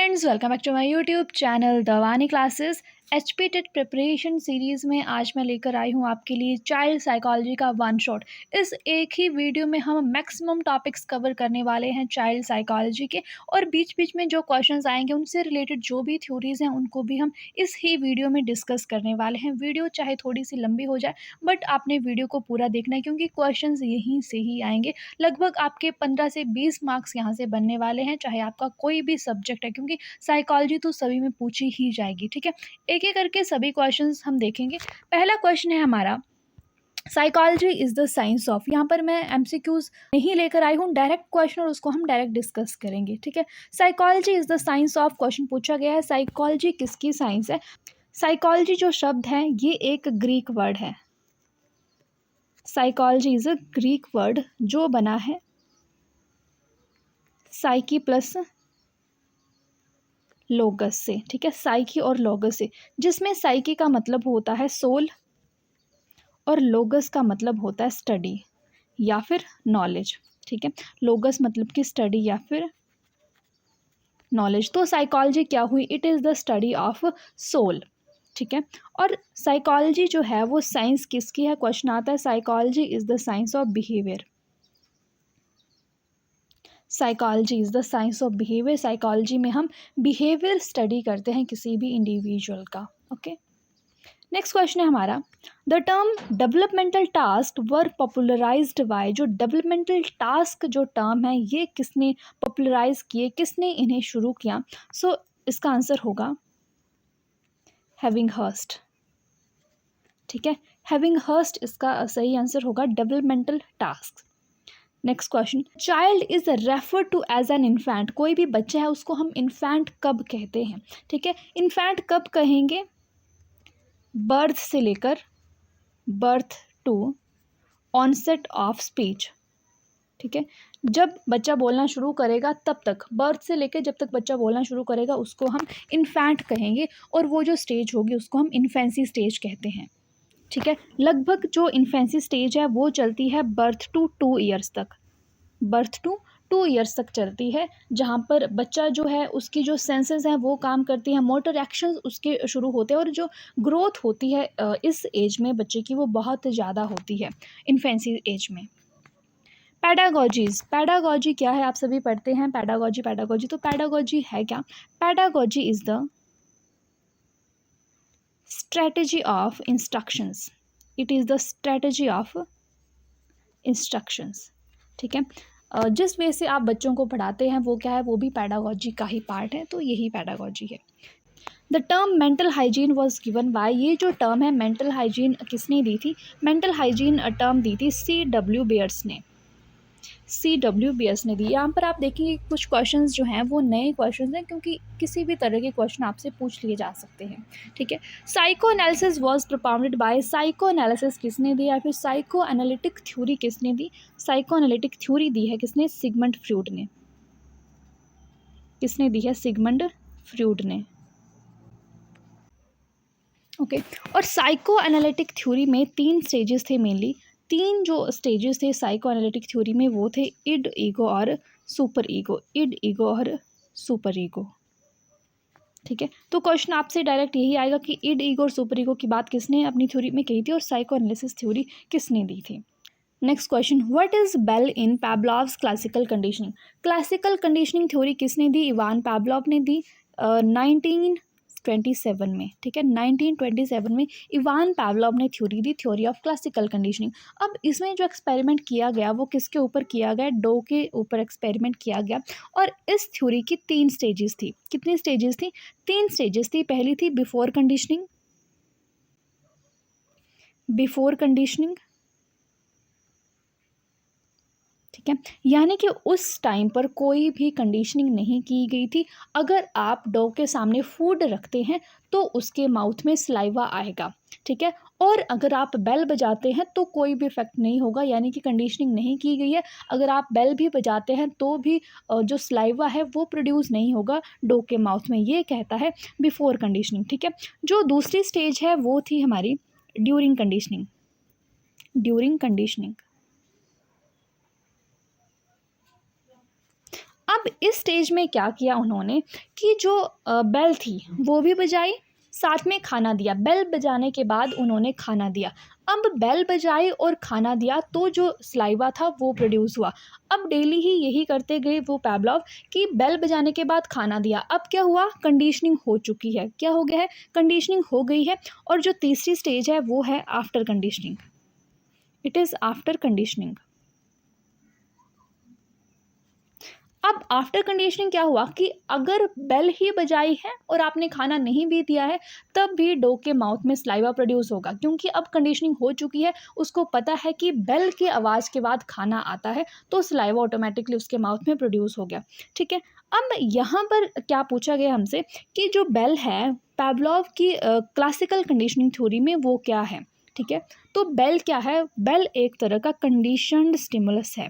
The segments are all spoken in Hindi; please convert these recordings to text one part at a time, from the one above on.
Friends, welcome back to my YouTube channel Dawani classes. HP TET preparation series में आज मैं लेकर आई हूँ आपके लिए चाइल्ड साइकोलॉजी का वन शॉट। इस एक ही वीडियो में हम मैक्सिमम टॉपिक्स कवर करने वाले हैं चाइल्ड साइकोलॉजी के, और बीच बीच में जो क्वेश्चंस आएंगे उनसे रिलेटेड जो भी थ्योरीज़ हैं उनको भी हम इस ही वीडियो में डिस्कस करने वाले हैं। वीडियो चाहे थोड़ी सी लंबी हो जाए, बट आपने वीडियो को पूरा देखना है क्योंकि क्वेश्चन यहीं से ही आएंगे। लगभग आपके 15 से 20 मार्क्स यहाँ से बनने वाले हैं, चाहे आपका कोई भी सब्जेक्ट है, क्योंकि साइकोलॉजी तो सभी में पूछी ही जाएगी। ठीक है, एक एक करके सभी क्वेश्चंस हम देखेंगे। पहला क्वेश्चन है हमारा, psychology is the science of. यहाँ पर मैं एमसीक्यूज नहीं लेकर आई हूँ, डायरेक्ट क्वेश्चन, और उसको हम डायरेक्ट डिस्कस करेंगे। ठीक है, psychology is the science of question पूछा गया है, साइकोलॉजी किसकी साइंस है। साइकोलॉजी जो शब्द है ये एक ग्रीक वर्ड है। Psychology is a Greek word जो बना है साइकी प्लस लोगस से। ठीक है, साइकी और लोगस से, जिसमें साइकी का मतलब होता है सोल और लोगस का मतलब होता है स्टडी या फिर नॉलेज। ठीक है, लोगस मतलब कि स्टडी या फिर नॉलेज। तो साइकोलॉजी क्या हुई, it is the study of soul. ठीक है, और साइकोलॉजी जो है वो साइंस किसकी है, क्वेश्चन आता है psychology is the science of behaviour. Psychology is the science of behaviour. Psychology में हम बिहेवियर स्टडी करते हैं किसी भी इंडिविजुअल का। ओके, नेक्स्ट क्वेश्चन है हमारा, the term developmental task were popularised by. जो डेवलपमेंटल टास्क जो टर्म है ये किसने पॉपुलराइज किए, किसने इन्हें शुरू किया। सो इसका आंसर होगा हैविंगहर्स्ट। ठीक है, हैविंगहर्स्ट इसका सही आंसर होगा, developmental task. Next question, child is refer to as an infant. कोई भी बच्चा है उसको हम इन्फेंट कब कहते हैं। ठीक है, इन्फेंट कब कहेंगे, बर्थ से लेकर birth to onset of speech. ठीक है, जब बच्चा बोलना शुरू करेगा तब तक, बर्थ से लेकर जब तक बच्चा बोलना शुरू करेगा उसको हम इन्फेंट कहेंगे, और वो जो स्टेज होगी उसको हम इन्फेंसी स्टेज कहते हैं। ठीक है, लगभग जो इन्फेंसी स्टेज है वो चलती है बर्थ टू 2 ईयर्स तक। बर्थ टू 2 ईयर्स तक चलती है, जहाँ पर बच्चा जो है उसकी जो सेंसेस हैं वो काम करती हैं, मोटर एक्शंस उसके शुरू होते हैं, और जो ग्रोथ होती है इस एज में बच्चे की वो बहुत ज़्यादा होती है इन्फेंसी एज में। पैडागॉजीज, पैडागॉजी क्या है, आप सभी पढ़ते हैं पैडागॉजी। पैडागॉजी तो पैडागॉजी है क्या, pedagogy is the strategy of instructions. It is the strategy of instructions. ठीक है, जिस वे से आप बच्चों को पढ़ाते हैं वो क्या है, वो भी पैडागॉजी का ही पार्ट है, तो यही पैडागॉजी है। The term mental hygiene was given bye. ये जो टर्म है मेंटल हाइजीन किसने दी थी, मेंटल हाइजीन टर्म दी थी C.W. बेयर्स ने। C.W. बेयर्स ने दी। यहाँ पर आप देखेंगे कुछ क्वेश्चंस जो हैं वो नए क्वेश्चंस हैं, क्योंकि किसी भी तरह के क्वेश्चन आपसे पूछ लिए जा सकते हैं। ठीक है, psycho analysis was propounded bye. Psycho analysis किसने दी, या फिर साइको एनालिटिक थ्योरी किसने दी। साइको एनालिटिक थ्योरी दी है किसने, सिगमंड फ्रॉइड ने। किसने दी है, सिगमंड फ्रॉइड ने। ओके, और साइको एनालिटिक थ्योरी में 3 स्टेजेस थे मेनली। 3 जो स्टेजेस थे साइको एनालिटिक थ्योरी में वो थे इड, ईगो और सुपर ईगो। इड, ईगो और सुपर ईगो। ठीक है, तो क्वेश्चन आपसे डायरेक्ट यही आएगा कि इड, ईगो और सुपर ईगो की बात किसने अपनी थ्योरी में कही थी, और साइको एनालिसिस थ्योरी किसने दी थी। Next question, what is bell in Pavlov's classical conditioning. Classical conditioning theory किसने दी, इवान पैवलोव ने दी 1927 में। ठीक है, 1927 में इवान पैवलोव ने theory the, theory of classical conditioning. अब इसमें जो एक्सपेरिमेंट किया गया वो किसके ऊपर किया गया, डो के ऊपर एक्सपेरिमेंट किया गया, और इस थ्योरी की 3 स्टेजेस थी। कितनी स्टेजेस थी, 3 स्टेजेस थी। पहली थी बिफोर कंडीशनिंग, बिफोर कंडीशनिंग। ठीक है, यानी कि उस टाइम पर कोई भी कंडीशनिंग नहीं की गई थी। अगर आप डॉग के सामने फूड रखते हैं तो उसके माउथ में सलाइवा आएगा। ठीक है, और अगर आप बेल बजाते हैं तो कोई भी इफेक्ट नहीं होगा, यानी कि कंडीशनिंग नहीं की गई है। अगर आप बेल भी बजाते हैं तो भी जो सलाइवा है वो प्रोड्यूस नहीं होगा डॉग के माउथ में। ये कहता है बिफोर कंडीशनिंग। ठीक है, जो दूसरी स्टेज है वो थी हमारी ड्यूरिंग कंडीशनिंग। ड्यूरिंग कंडीशनिंग, अब इस स्टेज में क्या किया उन्होंने कि जो बेल थी वो भी बजाई, साथ में खाना दिया। बेल बजाने के बाद उन्होंने खाना दिया। अब बेल बजाई और खाना दिया तो जो सलाइवा था वो प्रोड्यूस हुआ। अब डेली ही यही करते गए वो पैवलोव कि बेल बजाने के बाद खाना दिया। अब क्या हुआ, कंडीशनिंग हो चुकी है। क्या हो गया है, कंडीशनिंग हो गई है। और जो तीसरी स्टेज है वो है after conditioning. It is after conditioning. अब आफ्टर कंडीशनिंग क्या हुआ कि अगर बेल ही बजाई है और आपने खाना नहीं भी दिया है तब भी डॉग के माउथ में सलाइवा प्रोड्यूस होगा, क्योंकि अब कंडीशनिंग हो चुकी है। उसको पता है कि बेल की आवाज़ के बाद खाना आता है तो सलाइवा ऑटोमेटिकली उसके माउथ में प्रोड्यूस हो गया। ठीक है, अब यहाँ पर क्या पूछा गया हमसे कि जो बेल है पैवलोव की क्लासिकल कंडीशनिंग थ्योरी में वो क्या है। ठीक है, तो बेल क्या है, बेल एक तरह का कंडीशनड स्टिमुलस है।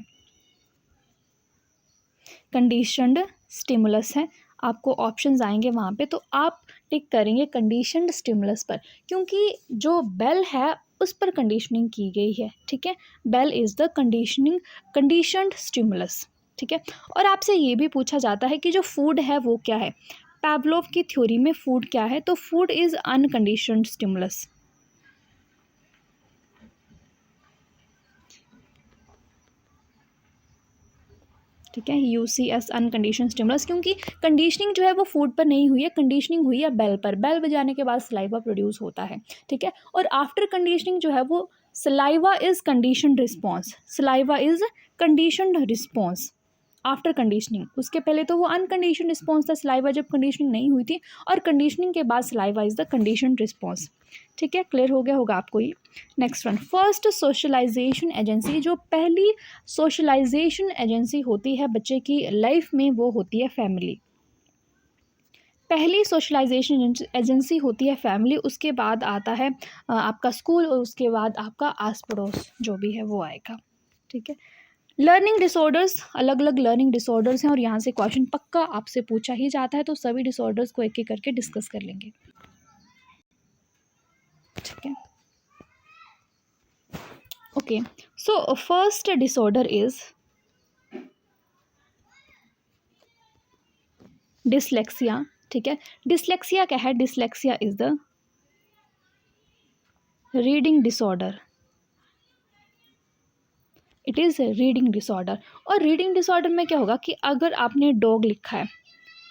कंडीशनड स्टिमुलस है। आपको ऑप्शंस आएंगे वहाँ पे तो आप टिक करेंगे कंडीशनड स्टिमुलस पर, क्योंकि जो बेल है उस पर कंडीशनिंग की गई है। ठीक है, bell is the conditioned stimulus. ठीक है, और आपसे ये भी पूछा जाता है कि जो फूड है वो क्या है। पैवलोव की थ्योरी में फूड क्या है, तो फूड इज़ अनकंडीशनड स्टिमुलस। ठीक है, UCS अनकंडीशन स्टिमुलस, क्योंकि कंडीशनिंग जो है वो फूड पर नहीं हुई है, कंडीशनिंग हुई है बेल पर। बेल बजाने के बाद सलाइवा प्रोड्यूस होता है। ठीक है, और आफ्टर कंडीशनिंग जो है वो saliva is conditioned response. Saliva is conditioned response after conditioning. उसके पहले तो वो अनकंडीशन रिस्पॉन्स था, सलाइवा जब कंडीशनिंग नहीं हुई थी, और कंडीशनिंग के बाद saliva is the conditioned response. ठीक है, क्लियर हो गया होगा आपको ये। Next one, first socialization agency. जो पहली सोशलाइजेशन एजेंसी होती है बच्चे की लाइफ में वो होती है फैमिली। पहली सोशलाइजेशन एजेंसी होती है फैमिली, उसके बाद आता है आपका स्कूल, और उसके बाद आपका आस पड़ोस जो भी है वो आएगा। ठीक है, लर्निंग डिसऑर्डर्स, अलग अलग लर्निंग डिसऑर्डर्स हैं और यहाँ से क्वेश्चन पक्का आपसे पूछा ही जाता है, तो सभी डिसऑर्डर्स को एक एक करके डिस्कस कर लेंगे। ठीक है, okay, so first disorder is dyslexia. ठीक है, डिसलेक्सिया क्या है, dyslexia is the reading disorder. It is reading disorder. और रीडिंग डिसऑर्डर में क्या होगा कि अगर आपने डॉग लिखा है,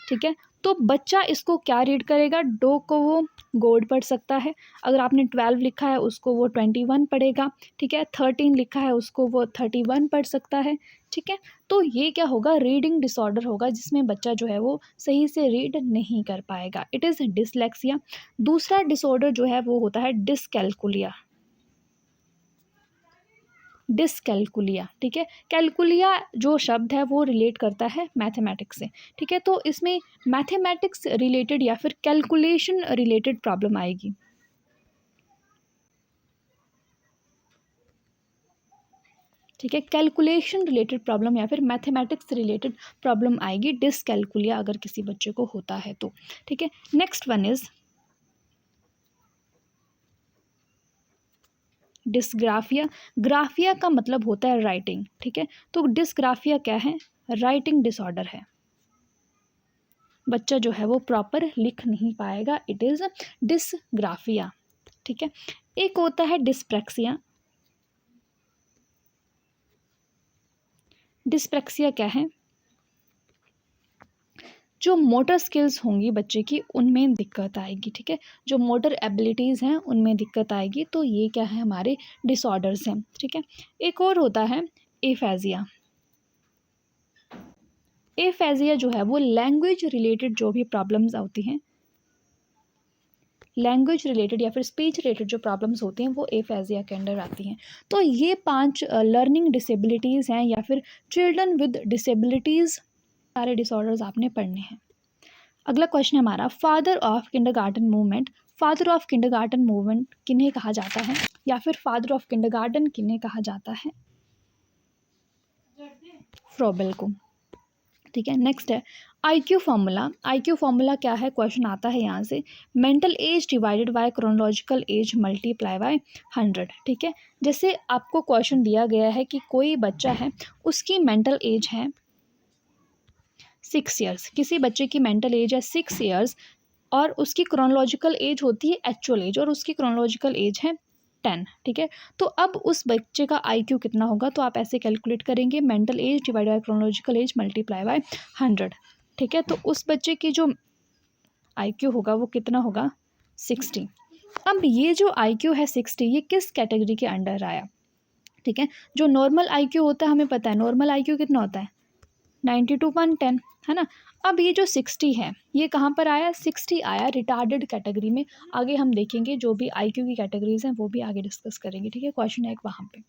ठीक है, तो बच्चा इसको क्या रीड करेगा, डॉग को वो गोड पढ़ सकता है। अगर आपने 12 लिखा है उसको वो 21 पढ़ेगा। ठीक है, 13 लिखा है उसको वो 31 पढ़ सकता है। ठीक है, तो ये क्या होगा, रीडिंग डिसऑर्डर होगा, जिसमें बच्चा जो है वो सही से रीड नहीं कर पाएगा। It is dyslexia. दूसरा डिसऑर्डर जो है वो होता है डिसकैलकुलिया। डिसकैलकुलिया। ठीक है, कैलकुलिया जो शब्द है वो रिलेट करता है मैथमेटिक्स से। ठीक है, तो इसमें मैथमेटिक्स रिलेटेड या फिर कैलकुलेशन रिलेटेड प्रॉब्लम आएगी। ठीक है, कैलकुलेशन रिलेटेड प्रॉब्लम या फिर मैथमेटिक्स रिलेटेड प्रॉब्लम आएगी डिसकैलकुलिया अगर किसी बच्चे को होता है तो। ठीक है, नेक्स्ट वन इज डिस्ग्राफिया। ग्राफिया का मतलब होता है राइटिंग। ठीक है, तो डिस्ग्राफिया क्या है, राइटिंग डिसऑर्डर है। बच्चा जो है वो प्रॉपर लिख नहीं पाएगा। It is dysgraphia. ठीक है, एक होता है डिस्प्रैक्सिया। डिस्प्रैक्सिया क्या है, जो मोटर स्किल्स होंगी बच्चे की उनमें दिक्कत आएगी। ठीक है, जो मोटर एबिलिटीज़ हैं उनमें दिक्कत आएगी, तो ये क्या है, हमारे डिसऑर्डर्स हैं। ठीक है, एक और होता है एफेजिया। एफेजिया जो है वो लैंग्वेज रिलेटेड जो भी प्रॉब्लम्स होती हैं, लैंग्वेज रिलेटेड या फिर स्पीच रिलेटेड जो प्रॉब्लम्स होती हैं वो एफेजिया के अंडर आती हैं। तो ये 5 लर्निंग डिसेबिलिटीज़ हैं या फिर चिल्ड्रन विद डिसेबिलिटीज़, सारे डिसऑर्डर्स आपने पढ़ने हैं। अगला क्वेश्चन है हमारा, father of kindergarten movement. Father of kindergarten movement किन्हें कहा जाता है, या फिर फादर ऑफ किंडरगार्टन किन्हें कहा जाता है, फ्रोबेल को। ठीक है, नेक्स्ट है IQ फॉर्मूला। IQ फॉर्मूला क्या है, क्वेश्चन आता है यहाँ से, mental as divided by chronological S multiply by 100। ठीक है, जैसे आपको क्वेश्चन दिया गया है कि कोई बच्चा है उसकी मेंटल एज है 6 ईयर्स, किसी बच्चे की मेंटल एज है 6 ईयर्स और उसकी क्रोनोलॉजिकल एज होती है एक्चुअल एज, और उसकी क्रोनोलॉजिकल एज है 10, ठीक है। तो अब उस बच्चे का IQ कितना होगा, तो आप ऐसे कैलकुलेट करेंगे, mental as divide by chronological S multiply by 100, ठीक है। तो उस बच्चे की जो IQ होगा वो कितना होगा, 60। अब ये जो IQ है 60, ये किस कैटेगरी के अंडर आया, ठीक है। जो नॉर्मल IQ होता है, हमें पता है नॉर्मल IQ कितना होता है, 90 to 110, है ना। अब ये जो 60 है ये कहाँ पर आया, 60 आया रिटार्डेड कैटेगरी में। आगे हम देखेंगे जो भी IQ की कैटेगरीज हैं वो भी आगे डिस्कस करेंगे, ठीक है। क्वेश्चन है एक वहाँ पे।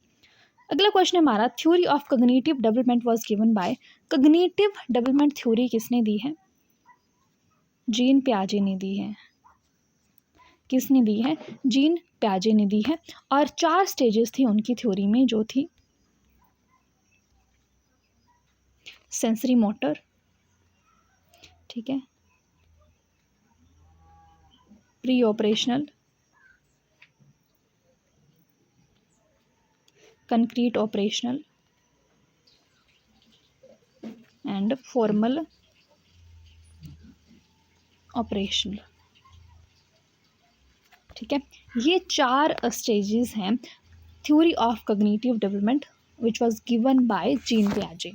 अगला क्वेश्चन है हमारा, theory of cognitive development was given bye. Cognitive development theory किसने दी है, जीन पियाजे ने दी है। किसने दी है, जीन पियाजे ने दी है। और 4 स्टेजेस थी उनकी थ्योरी में, जो थी सेंसरी मोटर, ठीक है, pre operational, concrete operational and formal operational, ठीक है। ये 4 स्टेजेस हैं theory of cognitive development which was given by Jean पियाजे,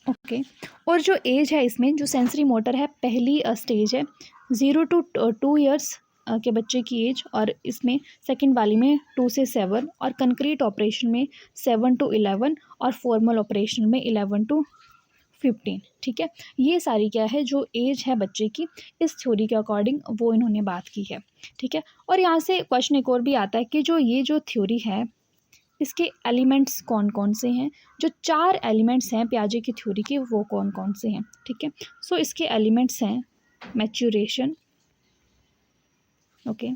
ओके। और जो एज है इसमें, जो सेंसरी मोटर है, पहली स्टेज है 0 to 2 ईयर्स के बच्चे की एज, और इसमें सेकंड वाली में 2 से 7, और कंक्रीट ऑपरेशन में 7 to 11, और फॉर्मल ऑपरेशन में 11 to 15, ठीक है। ये सारी क्या है, जो एज है बच्चे की इस थ्योरी के अकॉर्डिंग वो इन्होंने बात की है, ठीक है। और यहाँ से क्वेश्चन एक और भी आता है कि जो थ्योरी है इसके एलिमेंट्स कौन कौन से हैं। जो 4 एलिमेंट्स हैं पियाजे की थ्योरी के, वो कौन कौन से हैं, ठीक है। सो इसके एलिमेंट्स हैं maturation, okay,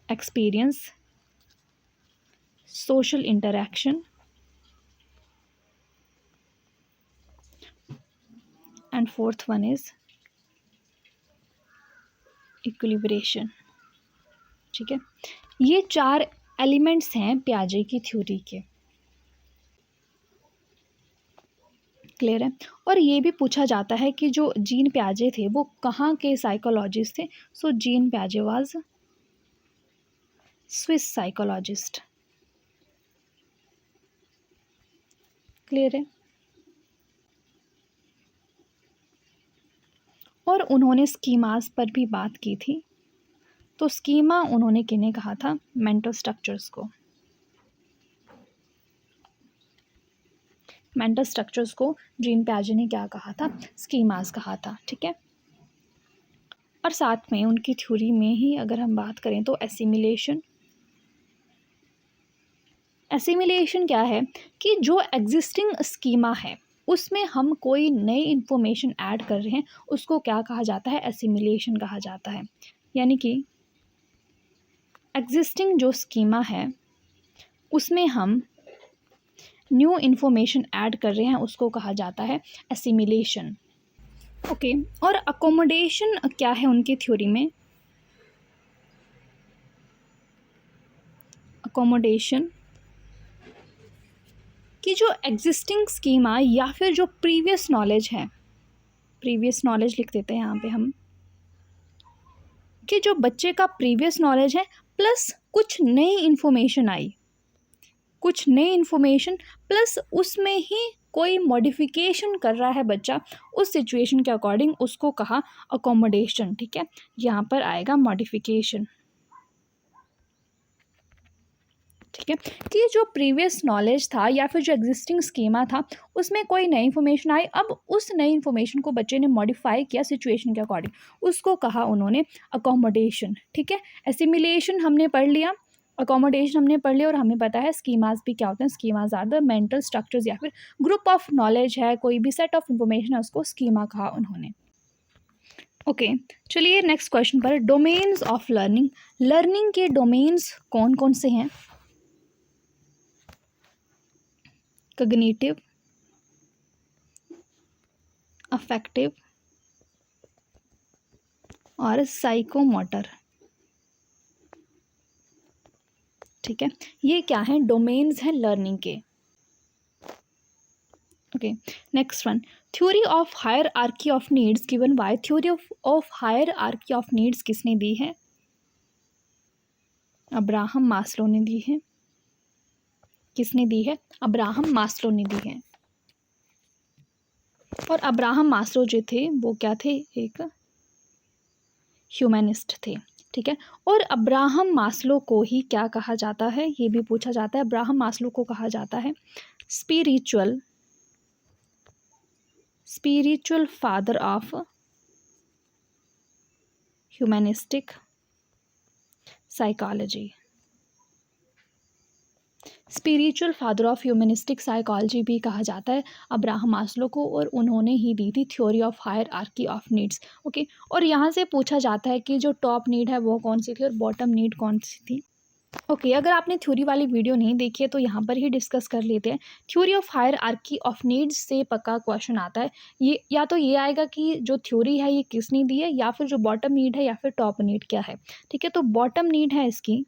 experience, social interaction and fourth one is equilibration, ठीक है। ये 4 एलिमेंट्स हैं पियाजे की थ्योरी के, क्लियर है। और ये भी पूछा जाता है कि जो जीन पियाजे थे वो कहाँ के साइकोलॉजिस्ट थे। सो जीन पियाजे वाज स्विस साइकोलॉजिस्ट, क्लियर है। और उन्होंने स्कीमास पर भी बात की थी। तो स्कीमा उन्होंने किन्हें कहा था, मेंटल स्ट्रक्चर्स को, मेंटल स्ट्रक्चर्स को जीन पियाजे ने क्या कहा था, स्कीमास कहा था, ठीक है। और साथ में उनकी थ्योरी में ही अगर हम बात करें तो एसिमिलेशन, एसिमिलेशन क्या है कि जो एग्जिस्टिंग स्कीमा है उसमें हम कोई नई इन्फॉर्मेशन ऐड कर रहे हैं, उसको क्या कहा जाता है, एसिमिलेशन कहा जाता है। यानी कि एग्जिस्टिंग जो स्कीमा है उसमें हम न्यू इन्फॉर्मेशन ऐड कर रहे हैं, उसको कहा जाता है एसिमिलेशन, ओके। और अकोमोडेशन क्या है उनकी थ्योरी में, अकोमोडेशन कि जो एग्जिस्टिंग स्कीमा या फिर जो प्रीवियस नॉलेज है, प्रीवियस नॉलेज लिख देते हैं यहाँ पे हम, कि जो बच्चे का प्रीवियस नॉलेज है प्लस कुछ नई इन्फॉर्मेशन आई, कुछ नई इन्फॉर्मेशन प्लस उसमें ही कोई मॉडिफिकेशन कर रहा है बच्चा उस सिचुएशन के अकॉर्डिंग, उसको कहा अकोमोडेशन, ठीक है। यहाँ पर आएगा मॉडिफिकेशन, ठीक है। कि जो प्रीवियस नॉलेज था या फिर जो एग्जिस्टिंग स्कीमा था उसमें कोई नई इन्फॉर्मेशन आई, अब उस नई इन्फॉर्मेशन को बच्चे ने मॉडिफाई किया सिचुएशन के अकॉर्डिंग, उसको कहा उन्होंने अकोमोडेशन, ठीक है। एसिमिलेशन हमने पढ़ लिया, अकोमोडेशन हमने पढ़ लिया, और हमें पता है स्कीमाज भी क्या होते हैं, schemas are the mental structures या फिर ग्रुप ऑफ नॉलेज है, कोई भी सेट ऑफ इंफॉर्मेशन है, उसको स्कीमा कहा उन्होंने, ओके। चलिए नेक्स्ट क्वेश्चन पर, डोमेन्स ऑफ लर्निंग, लर्निंग के डोमेन्स कौन कौन से हैं, कॉग्निटिव, अफेक्टिव और साइकोमोटर, ठीक है। ये क्या है, डोमेन्स हैं लर्निंग के। Okay, next one, theory of hierarchy of needs given by, theory of hierarchy of needs किसने दी है? अब्राहम मास्लो ने दी है। किसने दी है? अब्राहम मास्लो ने दी है। और अब्राहम मास्लो जो थे वो क्या थे? एक ह्यूमनिस्ट थे, ठीक है। और अब्राहम मास्लो को ही क्या कहा जाता है, ये भी पूछा जाता है। अब्राहम मास्लो को कहा जाता है spiritual father of humanistic psychology. Spiritual father of humanistic psychology भी कहा जाता है अब्राहम मास्लो को, और उन्होंने ही दी थी theory of hierarchy of needs. Okay, और यहाँ से पूछा जाता है कि जो टॉप नीड है वो कौन सी थी और बॉटम नीड कौन सी थी। ओके, अगर आपने थ्योरी वाली वीडियो नहीं देखी है तो यहाँ पर ही डिस्कस कर लेते हैं। Theory of hierarchy of needs से पक्का क्वेश्चन आता है। ये या तो ये आएगा कि जो थ्योरी है ये किसने दी है, या फिर जो बॉटम नीड है, या फिर टॉप नीड क्या है, ठीक है। तो बॉटम नीड है इसकी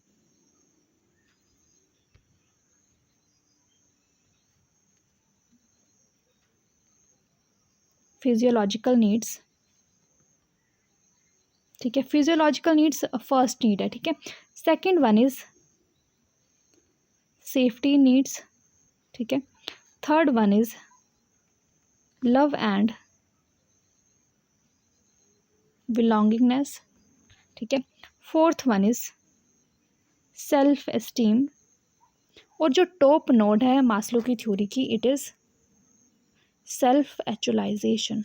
फिजियोलॉजिकल नीड्स, ठीक है। फिजियोलॉजिकल नीड्स फर्स्ट नीड है, ठीक है। Second one is safety needs, ठीक है। Third one is love and belongingness, ठीक है। Fourth one is self esteem, और जो टॉप नोड है मास्लो की थ्योरी की, it is self actualization.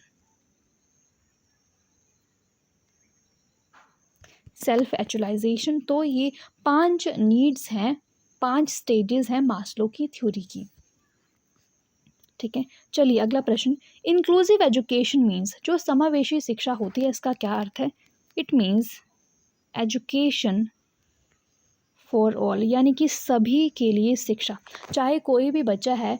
Self actualization. तो ये 5 नीड्स हैं, 5 स्टेजेस हैं मास्लो की थ्योरी की, ठीक है। चलिए अगला प्रश्न, इंक्लूसिव एजुकेशन मीन्स, जो समावेशी शिक्षा होती है इसका क्या अर्थ है? It means education for all, यानी कि सभी के लिए शिक्षा, चाहे कोई भी बच्चा है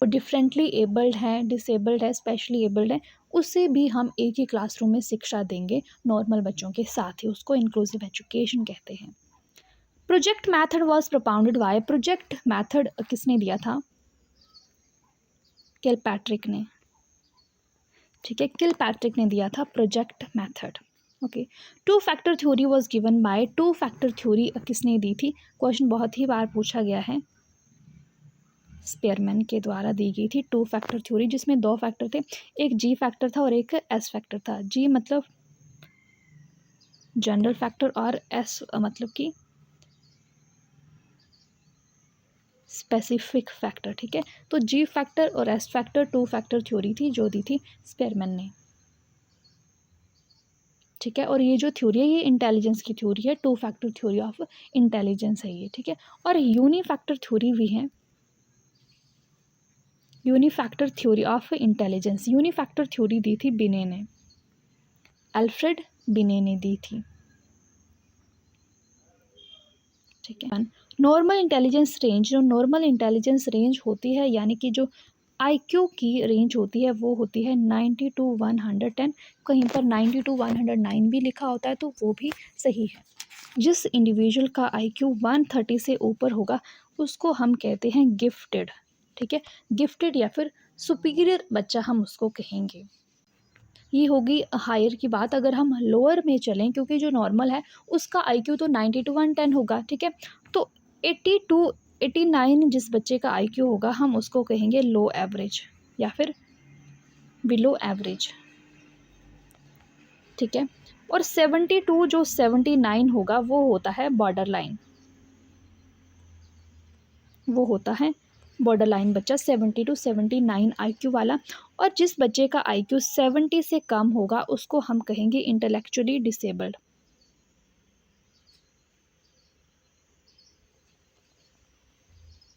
वो डिफरेंटली एबल्ड है, डिसेबल्ड है, स्पेशली एबल्ड है, उससे भी हम एक ही क्लासरूम में शिक्षा देंगे नॉर्मल बच्चों के साथ ही, उसको इंक्लूसिव एजुकेशन कहते हैं। Project method was propounded bye, project method किसने दिया था? किलपैट्रिक ने, ठीक है। किलपैट्रिक ने दिया था project method. Okay, 2 factor theory was given bye, 2 factor theory किसने दी थी? क्वेश्चन बहुत ही बार पूछा गया है, स्पेयरमैन के द्वारा दी गई थी 2 फैक्टर थ्योरी, जिसमें 2 फैक्टर थे, एक जी फैक्टर था और एक एस फैक्टर था। जी मतलब जनरल फैक्टर और एस मतलब कि स्पेसिफिक फैक्टर, ठीक है। तो जी फैक्टर और एस फैक्टर 2 फैक्टर थ्योरी थी जो दी थी स्पेयरमैन ने, ठीक है। और ये जो थ्योरी है ये इंटेलिजेंस की थ्योरी है, 2 फैक्टर थ्योरी ऑफ इंटेलिजेंस है ये, ठीक है। और यूनिफैक्टर थ्योरी भी है, यूनिफैक्टर थ्योरी ऑफ इंटेलिजेंस। यूनिफैक्टर थ्योरी दी थी बिने ने, अल्फ्रेड बिने ने दी थी, ठीक है। नॉर्मल इंटेलिजेंस रेंज, जो नॉर्मल इंटेलिजेंस रेंज होती है, यानी कि जो आईक्यू की रेंज होती है वो होती है 90 to 110, कहीं पर 90 to 109 भी लिखा होता है तो वो भी सही है। जिस इंडिविजुअल का आईक्यू 130 से ऊपर होगा उसको हम कहते हैं गिफ्टेड, ठीक है। गिफ्टेड या फिर सुपीरियर बच्चा हम उसको कहेंगे। ये होगी हायर की बात। अगर हम लोअर में चलें, क्योंकि जो नॉर्मल है उसका आईक्यू तो 90 to 110 होगा, ठीक है। तो 80 to 89 जिस बच्चे का आईक्यू होगा हम उसको कहेंगे लो एवरेज या फिर बिलो एवरेज, ठीक है। और 72 जो 79 होगा वो होता है बॉर्डर लाइन, वो होता है बॉर्डर लाइन बच्चा, 70 to 79 आईक्यू वाला। और जिस बच्चे का आईक्यू 70 से कम होगा उसको हम कहेंगे इंटेलेक्चुअली डिसेबल्ड,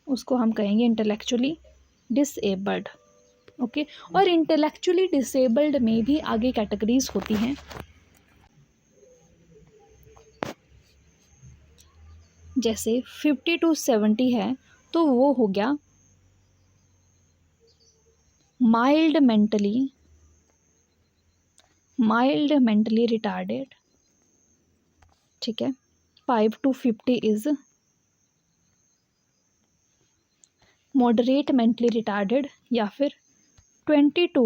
उसको हम कहेंगे इंटेलेक्चुअली डिसेबल्ड। ओके, और इंटेलेक्चुअली डिसेबल्ड में भी आगे कैटेगरीज होती हैं, जैसे 50 to 70 है तो वो हो गया माइल्ड मेंटली रिटार्डेड, ठीक है। 5 to 50 is moderate mentally retarded या फिर 20 to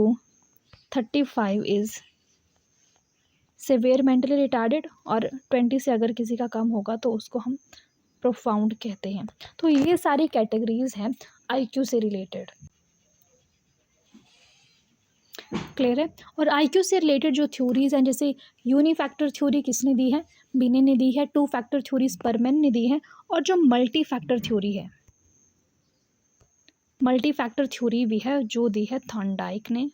35 is severe mentally retarded, और 20 से अगर किसी का कम होगा तो उसको हम प्रोफाउंड कहते हैं। तो ये सारी कैटेगरीज हैं आईक्यू से रिलेटेड। क्लियर है। और आईक्यू से रिलेटेड जो थ्योरीज हैं, जैसे यूनिफैक्टर थ्योरी किसने दी है, बिने ने दी है। 2 फैक्टर थ्योरी स्परमैन ने दी है। और जो मल्टी फैक्टर थ्योरी है, मल्टी फैक्टर थ्योरी भी है जो दी है थॉर्नडाइक ने।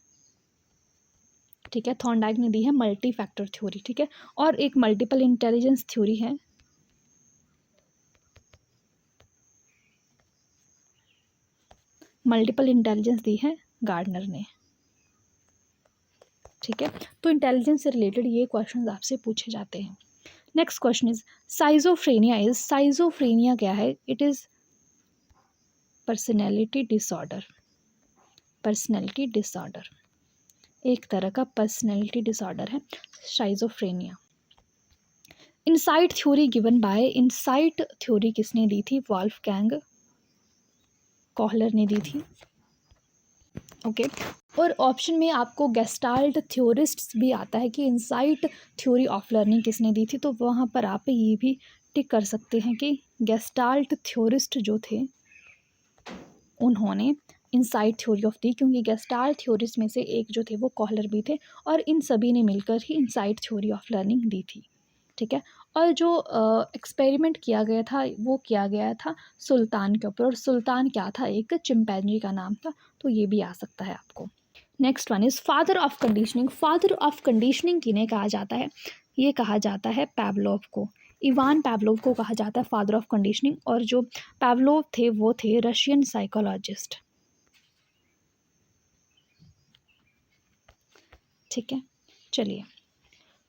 ठीक है, थॉर्नडाइक ने दी है मल्टी फैक्टर थ्योरी। ठीक है, और एक मल्टीपल इंटेलिजेंस थ्योरी है, मल्टीपल इंटेलिजेंस दी है गार्डनर ने। ठीक है, तो इंटेलिजेंस से रिलेटेड ये क्वेश्चंस आपसे पूछे जाते हैं। Next question is schizophrenia is, schizophrenia क्या है? It is personality disorder. Personality disorder एक तरह का पर्सनैलिटी डिसऑर्डर है schizophrenia. Insight theory given by, insight theory किसने दी थी? वॉल्फगैंग कोहलर ने दी थी। ओके, और ऑप्शन में आपको गेस्टाल्ट थ्योरिस्ट्स भी आता है कि इनसाइट थ्योरी ऑफ लर्निंग किसने दी थी, तो वहाँ पर आप ये भी टिक कर सकते हैं कि गेस्टाल्ट थ्योरिस्ट जो थे उन्होंने इनसाइट थ्योरी ऑफ दी, क्योंकि गेस्टाल्ट थ्योरिस्ट में से एक जो थे वो कोहलर भी थे, और इन सभी ने मिलकर ही इनसाइट थ्योरी ऑफ लर्निंग दी थी। ठीक है, और जो एक्सपेरिमेंट किया गया था वो किया गया था सुल्तान के ऊपर, और सुल्तान क्या था? एक चिंपैंजी का नाम था। तो ये भी आ सकता है आपको। Next one is father of conditioning. Father of conditioning किन्हें कहा जाता है? ये कहा जाता है पैवलोव को। इवान पैवलोव को कहा जाता है फादर ऑफ कंडीशनिंग, और जो पैवलोव थे वो थे रशियन साइकोलॉजिस्ट। ठीक है, चलिए।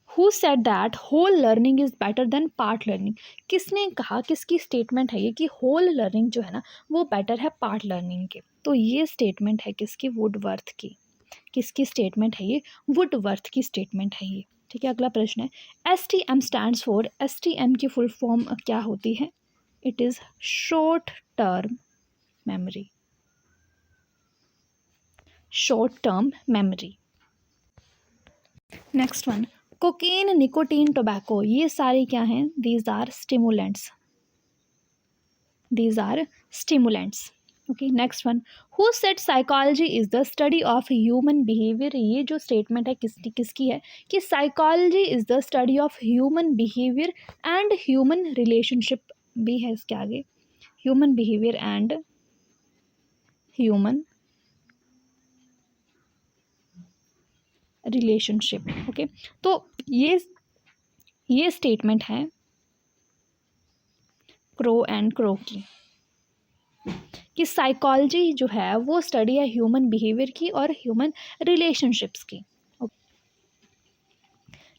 Who said that whole learning is better than part learning? किसने कहा, किसकी स्टेटमेंट है ये कि होल लर्निंग जो है ना वो बेटर है पार्ट लर्निंग के? तो ये स्टेटमेंट है किसकी? वुडवर्थ की। किसकी स्टेटमेंट है ये? वुडवर्थ की स्टेटमेंट है ये। ठीक है, अगला प्रश्न है STM स्टैंड्स फॉर, STM की फुल फॉर्म क्या होती है? It is short term memory. Short term memory. Next one, cocaine, nicotine, tobacco, ये सारे क्या हैं? These are stimulants. These are stimulants. Okay, next one, who said psychology is the study of human behaviour? ये जो स्टेटमेंट है किसकी है कि psychology is the study of human behaviour and human relationship भी है इसके आगे, human behaviour and human relationship. Okay, तो ये स्टेटमेंट है क्रो एंड क्रो की कि साइकोलॉजी जो है वो स्टडी है ह्यूमन बिहेवियर की और ह्यूमन रिलेशनशिप्स की।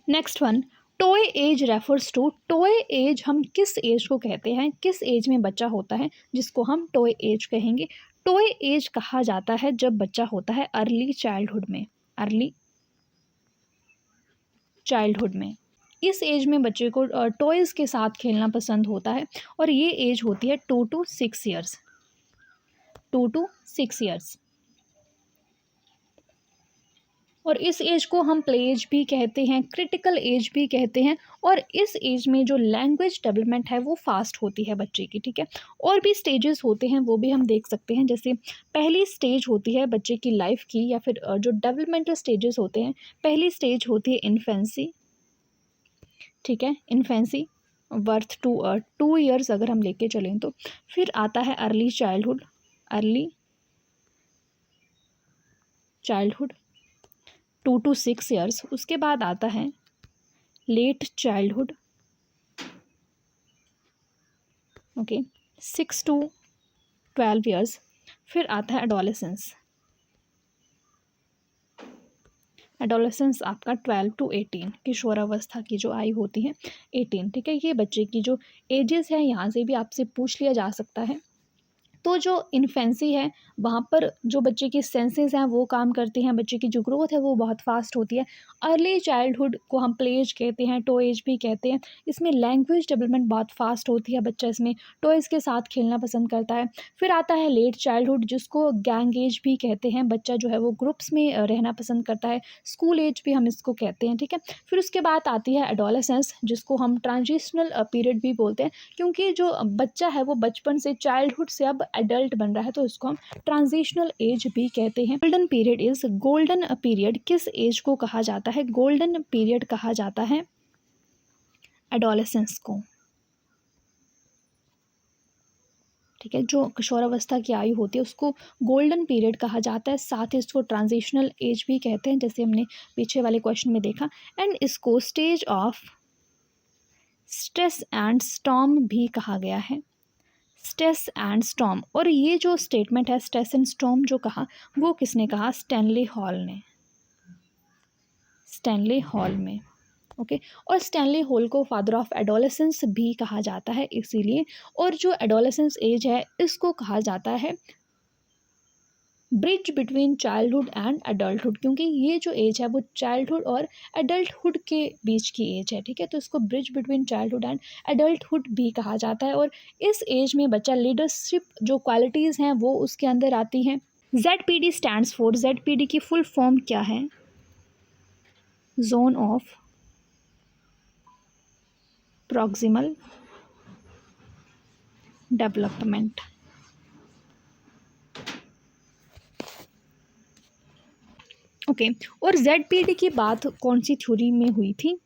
Next one, toy age refers to. Toy age हम किस एज को कहते हैं? किस एज में बच्चा होता है जिसको हम टॉय एज कहेंगे? टॉय एज कहा जाता है जब बच्चा होता है अर्ली चाइल्डहुड में। अर्ली चाइल्डहुड में इस एज में बच्चे को टॉयज़ के साथ खेलना पसंद होता है, और ये एज होती है 2 to 6 ईयर्स। 2 to 6 years. और इस एज को हम प्ले एज भी कहते हैं, क्रिटिकल एज भी कहते हैं, और इस एज में जो लैंग्वेज डेवलपमेंट है वो फास्ट होती है बच्चे की। ठीक है, और भी स्टेजेस होते हैं वो भी हम देख सकते हैं, जैसे पहली स्टेज होती है बच्चे की लाइफ की, या फिर जो डेवलपमेंटल स्टेजेस होते हैं, पहली स्टेज होती है इन्फेंसी। ठीक है, इन्फेंसी वर्थ 2 ईयर्स अगर हम लेके चलें तो। फिर आता है early childhood, early childhood 2 to 6 years. उसके बाद आता है late childhood, okay, 6 to 12 years. फिर आता है एडोलेसेंस। एडोलेसेंस आपका 12 to 18, किशोरावस्था की जो आयु होती है 18। ठीक है, ये बच्चे की जो एजेस हैं यहाँ से भी आपसे पूछ लिया जा सकता है तो जो इन्फेंसी है वहाँ पर जो बच्चे की सेंसेस हैं वो काम करती हैं, बच्चे की जो ग्रोथ है वो बहुत फास्ट होती है। अर्ली चाइल्डहुड को हम प्ले एज कहते हैं, टॉय एज भी कहते हैं। इसमें लैंग्वेज डेवलपमेंट बहुत फास्ट होती है, बच्चा इसमें टॉयज़ के साथ खेलना पसंद करता है। फिर आता है लेट चाइल्डहुड, जिसको गैंग एज भी कहते हैं, बच्चा जो है वो ग्रुप्स में रहना पसंद करता है, स्कूल एज भी हम इसको कहते हैं, ठीक है। फिर उसके बाद आती है एडोलेसेंस, जिसको हम ट्रांजिशनल पीरियड भी बोलते हैं, क्योंकि जो बच्चा है वो बचपन से चाइल्डहुड से अब एडल्ट बन रहा है, तो इसको हम ट्रांजिशनल एज भी कहते हैं। Golden period is, golden period किस एज को कहा जाता है? गोल्डन पीरियड कहा जाता है एडोलेसेंस को, ठीक है। जो किशोरावस्था की आयु होती है उसको गोल्डन पीरियड कहा जाता है, साथ ही इसको ट्रांजिशनल एज भी कहते हैं, जैसे हमने पीछे वाले क्वेश्चन में देखा। एंड इसको stage of stress and storm भी कहा गया है, स्ट्रेस एंड स्टॉर्म। और ये जो स्टेटमेंट है स्ट्रेस एंड स्टॉर्म जो कहा, वो किसने कहा? स्टैनली हॉल ने, स्टैनली हॉल में, ओके। और स्टैनली हॉल को फादर ऑफ एडोलेसेंस भी कहा जाता है इसीलिए। और जो एडोलेसेंस एज है इसको कहा जाता है bridge between childhood and adulthood, क्योंकि ये जो एज है वो चाइल्डहुड और एडल्टहुड के बीच की एज है, ठीक है। तो इसको bridge between childhood and adulthood भी कहा जाता है। और इस एज में बच्चा लीडरशिप जो क्वालिटीज़ हैं वो उसके अंदर आती हैं। ZPD स्टैंड्स फॉर, ZPD की फुल फॉर्म क्या है? Zone of proximal development, okay. और ZPD की बात कौन सी थ्योरी में हुई थी?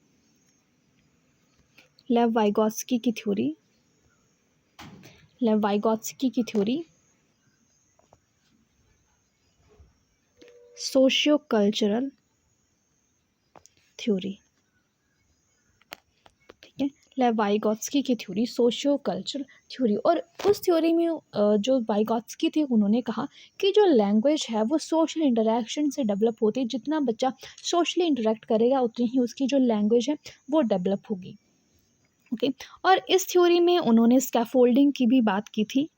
लेव वाइगोत्स्की की थ्योरी, लेव वाइगोत्स्की की थ्योरी सोशियो कल्चरल थ्योरी, ठीक है। लेव वाइगोत्स्की की थ्योरी सोशियो कल्चरल थ्योरी। और उस थ्योरी में जो वाइगोत्स्की थे उन्होंने कहा कि जो लैंग्वेज है वो सोशल इंटरेक्शन से डेवलप होती है, जितना बच्चा सोशली इंटरेक्ट करेगा उतनी ही उसकी जो लैंग्वेज है वो डेवलप होगी, ओके। और इस थ्योरी में उन्होंने स्कैफोल्डिंग की भी बात की थी,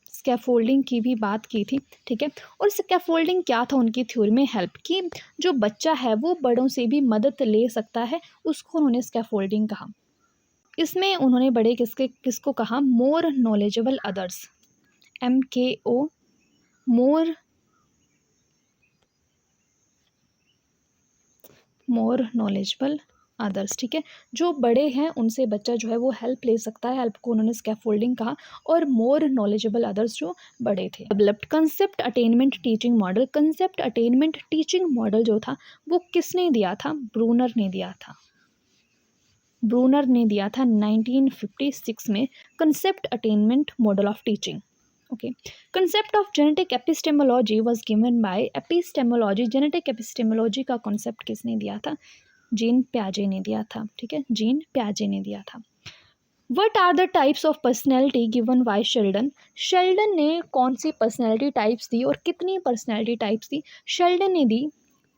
स्कैफोल्डिंग की भी बात की थी, ठीक है। और स्कैफोल्डिंग क्या था उनकी थ्योरी में? हेल्प की, जो बच्चा है वो बड़ों से भी मदद ले सकता है, उसको उन्होंने स्कैफोल्डिंग कहा। इसमें उन्होंने बड़े किसको कहा? More knowledgeable others, MKO, more knowledgeable others, ठीक है। जो बड़े हैं उनसे बच्चा जो है वो हेल्प ले सकता है, हेल्प को उन्होंने स्कैफोल्डिंग कहा। और मोर नॉलेजेबल अदर्स जो बड़े थे। Developed concept attainment teaching model, concept attainment teaching model जो था वो किसने दिया था? ब्रूनर ने दिया था, ब्रूनर ने दिया था 1956 में concept attainment model of teaching, okay. Concept of genetic epistemology was given bye, epistemology, genetic epistemology का कॉन्सेप्ट किसने दिया था? जीन प्याजे ने दिया था, ठीक है, जीन प्याजे ने दिया था। What are the types of personality given by Sheldon, Sheldon ने कौन सी पर्सनैलिटी टाइप्स दी और कितनी पर्सनैलिटी टाइप्स दी? शेल्डन ने दी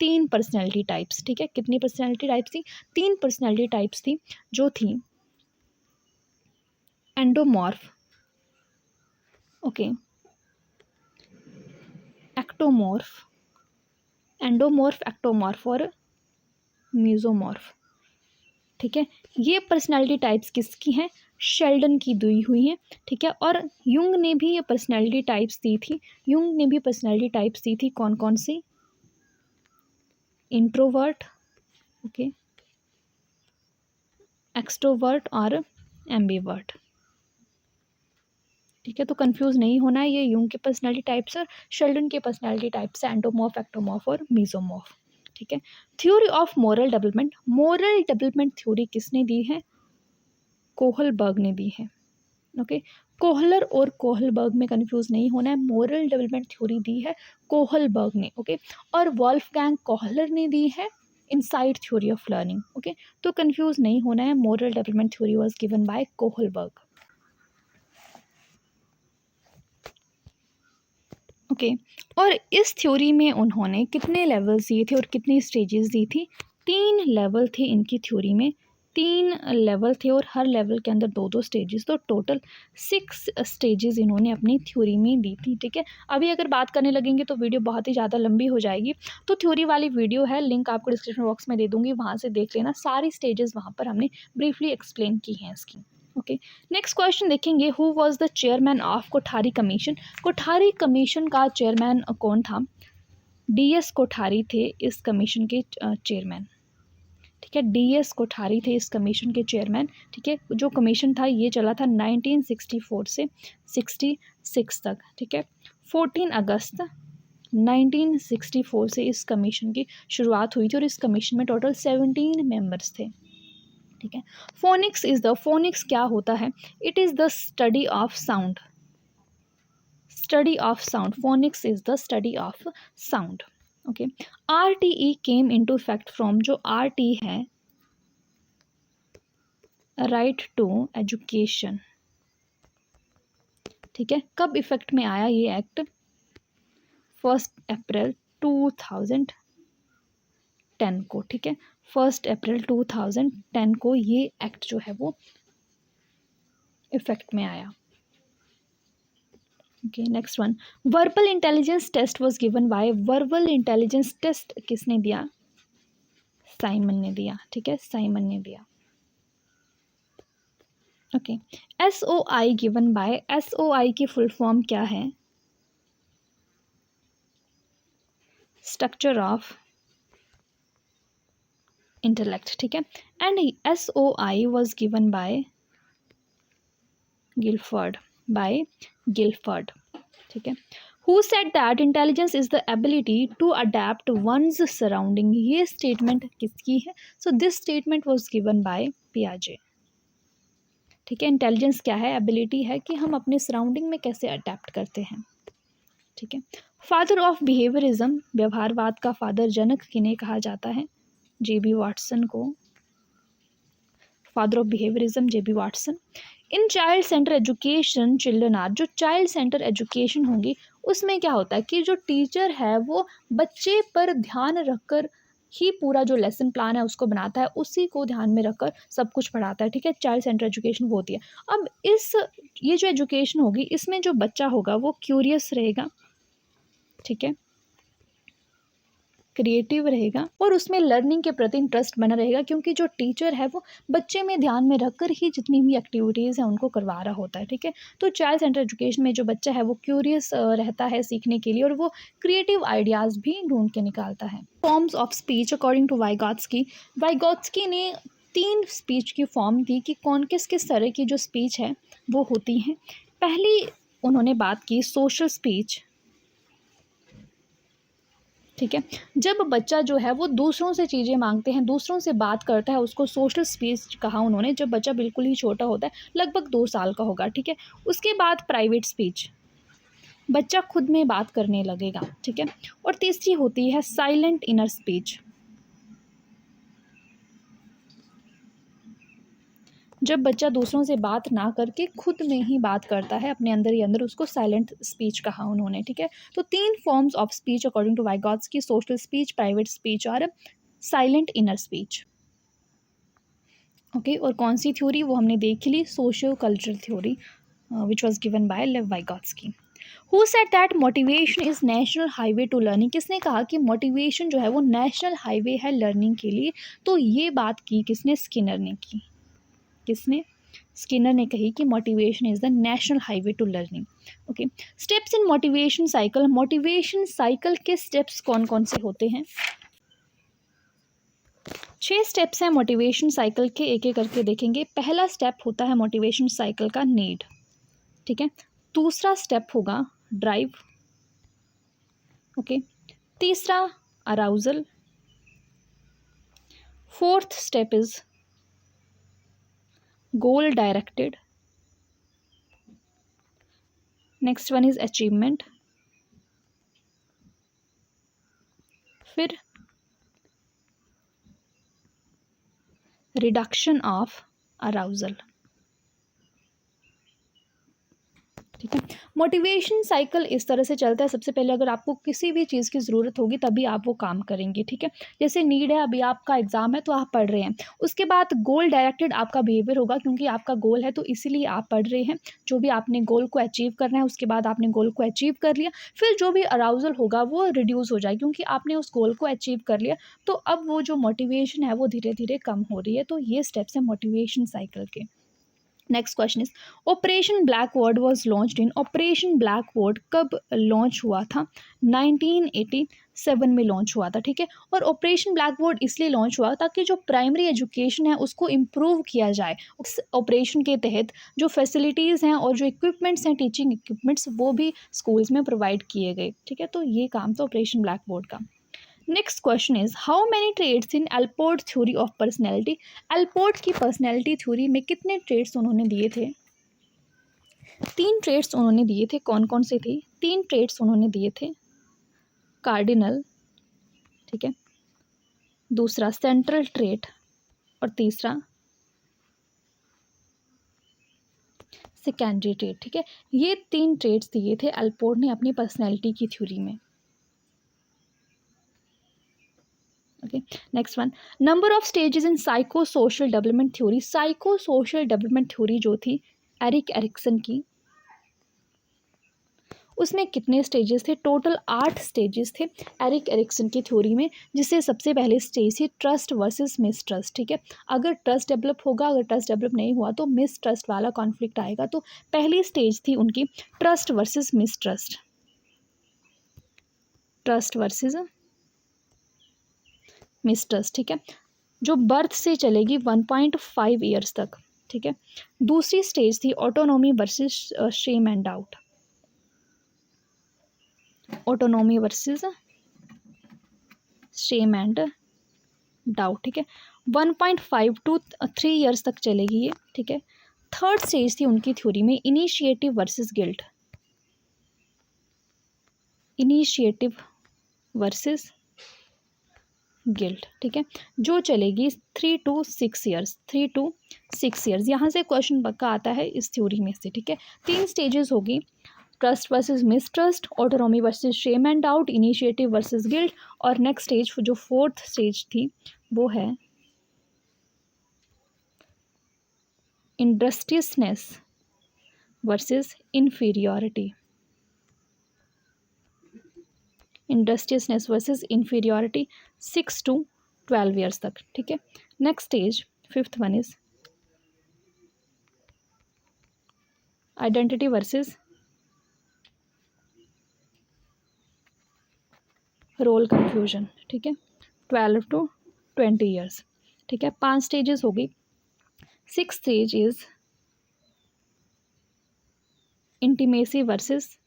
3 पर्सनैलिटी टाइप्स, ठीक है। कितनी पर्सनैलिटी टाइप्स थी? 3 पर्सनैलिटी टाइप्स थी, जो थी endomorph, okay, ectomorph, endomorph, ectomorph और मीजोमॉर्फ, ठीक है। ये पर्सनालिटी टाइप्स किसकी हैं? शेल्डन की दी हुई हैं, ठीक है। और युंग ने भी ये पर्सनालिटी टाइप्स दी थी, युंग ने भी पर्सनालिटी टाइप्स दी थी, कौन कौन सी? इंट्रोवर्ट, ओके, एक्सट्रोवर्ट और एम्बीवर्ट, ठीक है। तो कंफ्यूज नहीं होना है, ये युंग के पर्सनालिटी टाइप्स और शेल्डन के पर्सनालिटी टाइप्स है, एंडोमॉर्फ, एक्टोमॉर्फ और मीजोमॉर्फ, ठीक है। Theory of moral development, moral development theory किसने दी है? कोहलबर्ग ने दी है, ओके। कोहलर और कोहलबर्ग में कंफ्यूज नहीं होना है, मोरल डेवलपमेंट थ्योरी दी है कोहलबर्ग ने, ओके। और वॉल्फगैंग कोहलर ने दी है insight theory of learning, okay. तो कंफ्यूज नहीं होना है, moral development theory was given bye Kohlberg, okay. और इस थ्योरी में उन्होंने कितने लेवल्स दिए थे और कितनी स्टेजेस दी थी? 3 लेवल थे इनकी थ्योरी में, 3 लेवल थे और हर लेवल के अंदर 2-2 स्टेजेस, तो टोटल 6 स्टेजेस इन्होंने अपनी थ्योरी में दी थी, ठीक है। अभी अगर बात करने लगेंगे तो वीडियो बहुत ही ज़्यादा लंबी हो जाएगी, तो थ्योरी वाली वीडियो है, लिंक आपको डिस्क्रिप्शन बॉक्स में दे दूँगी, वहाँ से देख लेना, सारी स्टेजेस वहाँ पर हमने ब्रीफली एक्सप्लेन की हैं इसकी। ओके, नेक्स्ट क्वेश्चन देखेंगे, who was the chairman of Kothari commission. Kothari commission का चेयरमैन कौन था? DS कोठारी थे इस कमीशन के चेयरमैन, ठीक है। DS कोठारी थे इस कमीशन के चेयरमैन, ठीक है। जो कमीशन था ये चला था 1964 से 66 तक, ठीक है। 14 अगस्त 1964 से इस कमीशन की शुरुआत हुई थी और इस कमीशन में टोटल 17 मेंबर्स थे, ठीक है। फोनिक्स क्या होता है? It is the study of sound, study of sound, phoenix is the study of sound. Okay, RTE came into effect from, जो RT है राइट टू एजुकेशन, ठीक है। कब इफेक्ट में आया ये एक्ट? 1 अप्रैल 2010 को, ठीक है। 1 अप्रैल 2010 को ये एक्ट जो है वो इफेक्ट में आया। Okay, next one, verbal intelligence test was given by, verbal intelligence test किसने दिया? साइमन ने दिया, ठीक है, साइमन ने दिया। Okay, SOI given by, SOI की फुल फॉर्म क्या है? स्ट्रक्चर ऑफ इंटेलेक्ट, ठीक है। And SOI was given by Guilford, ठीक है। Who said that intelligence is the ability to adapt one's surrounding, ये स्टेटमेंट किसकी है? So this statement was given by पियाजे, ठीक है। इंटेलिजेंस क्या है? एबिलिटी है कि हम अपने सराउंडिंग में कैसे अडेप्ट करते हैं, ठीक है। फादर ऑफ बिहेवियरिज्म, व्यवहारवाद का फादर जनक किन्हें कहा जाता है? JB वाटसन को father of behaviourism JB Watson. In child centre education children are, जो चाइल्ड सेंटर एजुकेशन होगी उसमें क्या होता है कि जो टीचर है वो बच्चे पर ध्यान रखकर ही पूरा जो लेसन प्लान है उसको बनाता है, उसी को ध्यान में रखकर सब कुछ पढ़ाता है, ठीक है। चाइल्ड सेंटर एजुकेशन वो होती है। अब ये जो एजुकेशन होगी इसमें जो बच्चा होगा वो क्यूरियस रहेगा, ठीक है, क्रिएटिव रहेगा और उसमें लर्निंग के प्रति इंटरेस्ट बना रहेगा, क्योंकि जो टीचर है वो बच्चे में ध्यान में रखकर ही जितनी भी एक्टिविटीज़ हैं उनको करवा रहा होता है, ठीक है। तो चाइल्ड सेंटर एजुकेशन में जो बच्चा है वो क्यूरियस रहता है सीखने के लिए और वो क्रिएटिव आइडियाज़ भी ढूंढ के निकालता है। Forms of speech according to Vygotsky ने 3 स्पीच की फॉर्म दी कि कौन किस किस तरह की जो स्पीच है वो होती हैं। पहली उन्होंने बात की सोशल स्पीच, ठीक है। जब बच्चा जो है वो दूसरों से चीज़ें मांगते हैं, दूसरों से बात करता है, उसको सोशल स्पीच कहा उन्होंने, जब बच्चा बिल्कुल ही छोटा होता है, लगभग 2 साल का होगा, ठीक है। उसके बाद प्राइवेट स्पीच, बच्चा खुद में बात करने लगेगा, ठीक है। और तीसरी होती है साइलेंट इनर स्पीच, जब बच्चा दूसरों से बात ना करके खुद में ही बात करता है अपने अंदर ही अंदर, उसको साइलेंट स्पीच कहा उन्होंने, ठीक है। तो 3 forms of speech according to Vygotsky, social speech, private speech और साइलेंट इनर स्पीच। ओके, और कौन सी थ्योरी वो हमने देख ली? Socio cultural theory which was given by Lev Vygotsky. Who said that motivation is national highway to learning, किसने कहा कि मोटिवेशन जो है वो नेशनल हाईवे है लर्निंग के लिए? तो ये बात की किसने? स्किनर ने की। किसने? स्किनर ने कही कि motivation is the national highway to learning. Okay, steps in motivation cycle, motivation cycle के स्टेप्स कौन कौन से होते हैं? 6 स्टेप्स हैं मोटिवेशन साइकिल के, एक एक करके देखेंगे। पहला स्टेप होता है मोटिवेशन साइकिल का नीड, ठीक है। दूसरा स्टेप होगा ड्राइव, ओके। तीसरा arousal. Fourth step is goal directed. Next one is achievement. फिर रिडक्शन ऑफ अराउजल। ठीक है। मोटिवेशन साइकिल इस तरह से चलता है, सबसे पहले अगर आपको किसी भी चीज़ की ज़रूरत होगी तभी आप वो काम करेंगे, ठीक है। जैसे नीड है, अभी आपका एग्ज़ाम है तो आप पढ़ रहे हैं, उसके बाद गोल डायरेक्टेड आपका बिहेवियर होगा, क्योंकि आपका गोल है तो इसीलिए आप पढ़ रहे हैं। जो भी आपने गोल को अचीव करना है, उसके बाद आपने गोल को अचीव कर लिया, फिर जो भी अराउजल होगा वो रिड्यूस हो जाए, क्योंकि आपने उस गोल को अचीव कर लिया। तो अब वो जो मोटिवेशन है वो धीरे धीरे कम हो रही है। तो ये स्टेप्स हैं मोटिवेशन साइकिल के। Next question is operation blackboard was launched in, operation blackboard कब लॉन्च हुआ था? 1987 में लॉन्च हुआ था, ठीक है। और ऑपरेशन ब्लैकबोर्ड इसलिए लॉन्च हुआ ताकि जो प्राइमरी एजुकेशन है उसको इम्प्रूव किया जाए। उस ऑपरेशन के तहत जो फैसिलिटीज़ हैं और जो इक्विपमेंट्स हैं, टीचिंग इक्विपमेंट्स, वो भी स्कूल्स में प्रोवाइड किए गए, ठीक है। तो ये काम था ऑपरेशन ब्लैकबोर्ड का। Next question is how many traits in Allport theory of personality, Allport की पर्सनैलिटी थ्योरी में कितने ट्रेड्स उन्होंने दिए थे? 3 ट्रेड्स उन्होंने दिए थे। कौन कौन से थे? 3 ट्रेड्स उन्होंने दिए थे। कार्डिनल, ठीक है, दूसरा सेंट्रल ट्रेड और तीसरा सेकेंडरी ट्रेड, ठीक है। ये 3 ट्रेड्स दिए थे एल्पोर्ट ने अपनी पर्सनैलिटी की थ्योरी में। Okay, next one, number of stages in psycho social development theory, psycho social development theory जो थी एरिक एरिक्सन की, उसमें कितने स्टेजेस थे? टोटल 8 स्टेजेस थे एरिक एरिक्सन की थ्योरी में, जिससे सबसे पहले स्टेज थी ट्रस्ट वर्सेस मिसट्रस्ट, ठीक है। अगर ट्रस्ट डेवलप होगा, अगर ट्रस्ट डेवलप नहीं हुआ तो मिसट्रस्ट वाला कॉन्फ्लिक्ट आएगा। तो पहली स्टेज थी उनकी trust versus mistrust, trust versus mistrust, ठीक है, जो बर्थ से चलेगी 1.5 ईयर्स तक, ठीक है। दूसरी स्टेज थी autonomy versus shame and doubt, autonomy versus shame and doubt, ठीक है। 1.5 to 3 ईयर्स तक चलेगी ये, ठीक है। थर्ड स्टेज थी उनकी थ्योरी में initiative versus guilt, initiative versus guilt, ठीक है, जो चलेगी 3 to 6 ईयर्स, 3 to 6 ईयर्स। यहाँ से क्वेश्चन पक्का आता है इस थ्योरी में से, ठीक है। 3 स्टेजेस होगी, trust versus mistrust, autonomy versus shame and doubt, initiative versus guilt, और नेक्स्ट स्टेज जो फोर्थ स्टेज थी वो है industriousness versus inferiority, industriousness versus inferiority 6 to 12 years तक, ठीक है। Next stage fifth one is identity versus role confusion, ठीक है, 12 to 20 ईयर्स, ठीक है। 5 स्टेजेस होगी। 6th stage is intimacy versus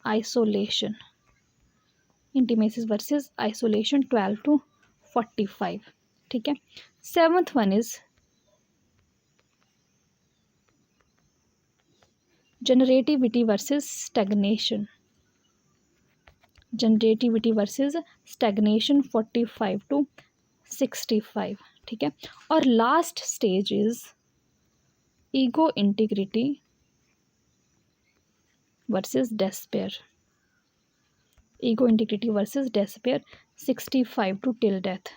isolation, intimacy versus isolation 12 to 45, ठीक है। 7th one is generativity versus stagnation, generativity versus stagnation 45 to 65, ठीक है। और last stage is ego integrity versus despair, ego integrity versus despair 65 to till death,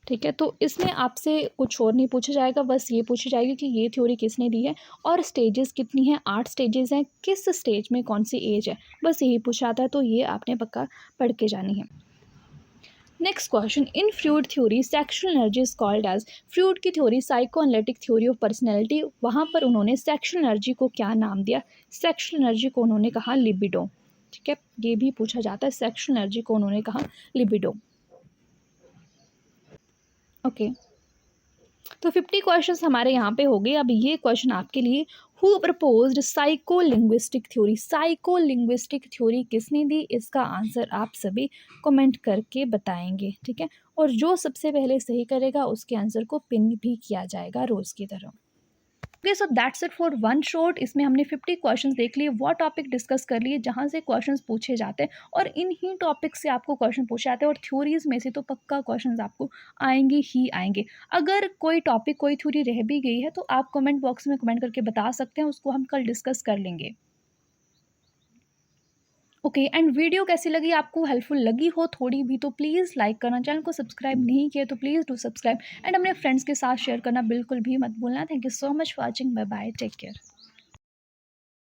ठीक है। तो इसमें आपसे कुछ और नहीं पूछा जाएगा, बस ये पूछी जाएगी कि ये थ्योरी किसने दी है और स्टेजेस कितनी हैं, 8 स्टेजेस हैं, किस स्टेज में कौन सी एज है, बस यही पूछा आता है। तो ये आपने पक्का पढ़ के जानी है। Next question, in Freud theory sexual energy is called as, Freud की theory psychoanalytic theory of personality, वहाँ पर उन्होंने सेक्शुअल एनर्जी को क्या नाम दिया? सेक्शुअल एनर्जी को उन्होंने कहा लिबिडो, ठीक है। ये भी पूछा जाता है, सेक्शुअल एनर्जी को उन्होंने कहा लिबिडो। ओके, तो 50 क्वेश्चंस हमारे यहाँ पे हो गए। अब ये क्वेश्चन आपके लिए, who proposed psycho linguistic theory, psycho linguistic theory किसने दी? इसका आंसर आप सभी कमेंट करके बताएंगे, ठीक है। और जो सबसे पहले सही करेगा उसके आंसर को पिन भी किया जाएगा रोज़ की तरह। Okay, so that's it for one shot. इसमें हमने 50 क्वेश्चंस देख लिए, वो टॉपिक डिस्कस कर लिए जहाँ से क्वेश्चंस पूछे जाते हैं, और इन ही टॉपिक से आपको क्वेश्चन पूछे जाते हैं, और थ्योरीज में से तो पक्का क्वेश्चंस आपको आएंगे ही आएंगे। अगर कोई टॉपिक, कोई थ्योरी रह भी गई है तो आप कमेंट बॉक्स में कमेंट करके बता सकते हैं, उसको हम कल डिस्कस कर लेंगे। ओके, एंड वीडियो कैसी लगी, आपको हेल्पफुल लगी हो थोड़ी भी तो प्लीज़ लाइक करना, चैनल को सब्सक्राइब नहीं किया तो प्लीज़ डू सब्सक्राइब, एंड अपने फ्रेंड्स के साथ शेयर करना बिल्कुल भी मत भूलना। Thank you so much for watching, bye bye, take care.